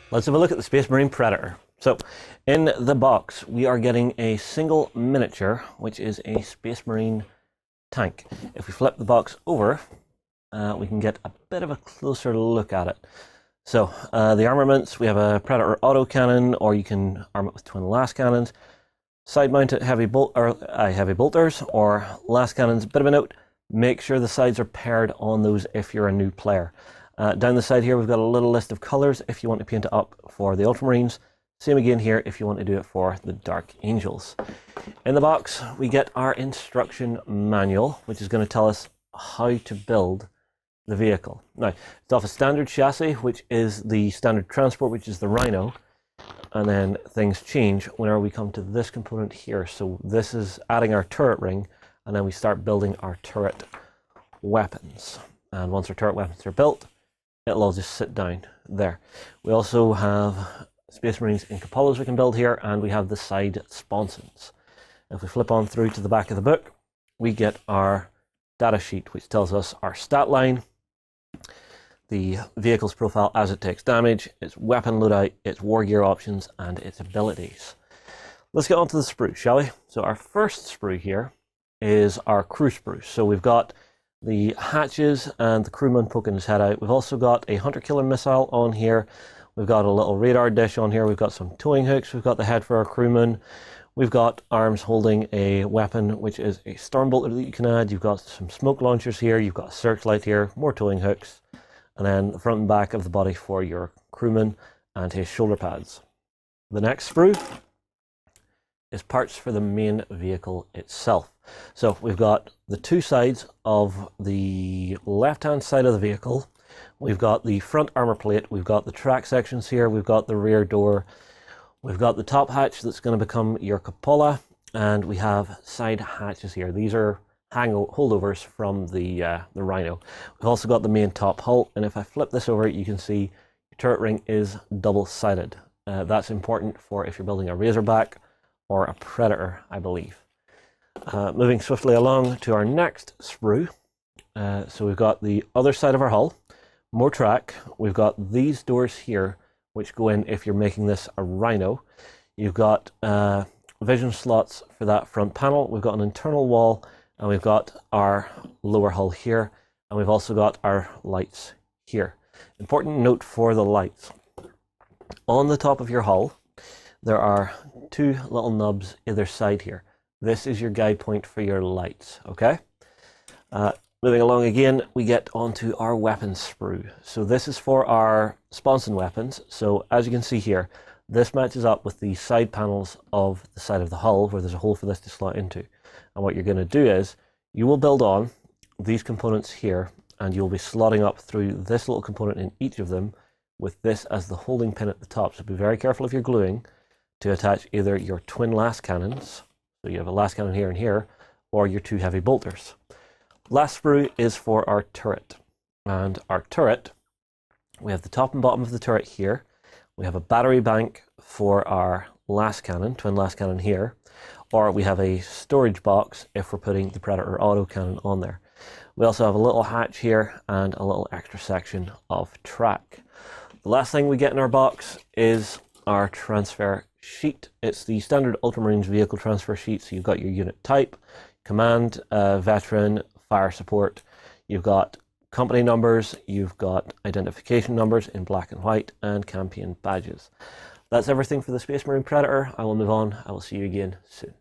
Let's have a look at the Space Marine Predator. So, in the box, we are getting a single miniature, which is a Space Marine tank. If we flip the box over, we can get a bit of a closer look at it. So, the armaments, we have a Predator autocannon, or you can arm it with twin las cannons. Side-mounted heavy bolters, or las cannons. Bit of a note, make sure the sides are paired on those if you're a new player. Down the side here, we've got a little list of colors if you want to paint it up for the Ultramarines. Same again here if you want to do it for the Dark Angels. In the box, we get our instruction manual, which is going to tell us how to build the vehicle. Now, it's off a standard chassis, which is the standard transport, which is the Rhino. And then things change whenever we come to this component here. So this is adding our turret ring, and then we start building our turret weapons. And once our turret weapons are built, it'll all just sit down there. We also have Space Marines in cupolas we can build here, and we have the side sponsons. If we flip on through to the back of the book, we get our data sheet, which tells us our stat line, the vehicle's profile as it takes damage, its weapon loadout, its war gear options, and its abilities. Let's get on to the sprue, shall we? So our first sprue here is our crew sprue. So we've got the hatches and the crewman poking his head out. We've also got a hunter-killer missile on here. We've got a little radar dish on here. We've got some towing hooks. We've got the head for our crewman. We've got arms holding a weapon, which is a storm bolter that you can add. You've got some smoke launchers here. You've got a searchlight here, more towing hooks, and then the front and back of the body for your crewman and his shoulder pads. The next sprue is parts for the main vehicle itself. So we've got the two sides of the left-hand side of the vehicle. We've got the front armor plate. We've got the track sections here. We've got the rear door. We've got the top hatch that's going to become your cupola, and we have side hatches here. These are holdovers from the Rhino. We've also got the main top hull, and if I flip this over, you can see your turret ring is double-sided. That's important for if you're building a Razorback or a Predator, I believe. Moving swiftly along to our next sprue. So we've got the other side of our hull, more track. We've got these doors here, which go in if you're making this a Rhino. You've got vision slots for that front panel. We've got an internal wall, and we've got our lower hull here, and we've also got our lights here. Important note for the lights. On the top of your hull, there are two little nubs either side here. This is your guide point for your lights, okay? Moving along again, we get onto our weapons sprue. So this is for our sponson weapons. So as you can see here, this matches up with the side panels of the side of the hull where there's a hole for this to slot into. And what you're going to do is, you will build on these components here, and you'll be slotting up through this little component in each of them with this as the holding pin at the top. So be very careful if you're gluing to attach either your twin las cannons, so you have a las cannon here and here, or your two heavy bolters. Last sprue is for our turret. And our turret, we have the top and bottom of the turret here. We have a battery bank for our las cannon, twin las cannon here, or we have a storage box if we're putting the Predator autocannon on there. We also have a little hatch here and a little extra section of track. The last thing we get in our box is our transfer sheet. It's the standard Ultramarines vehicle transfer sheet. So you've got your unit type, command, veteran, fire support. You've got company numbers, you've got identification numbers in black and white, and campaign badges. That's everything for the Space Marine Predator. I will move on. I will see you again soon.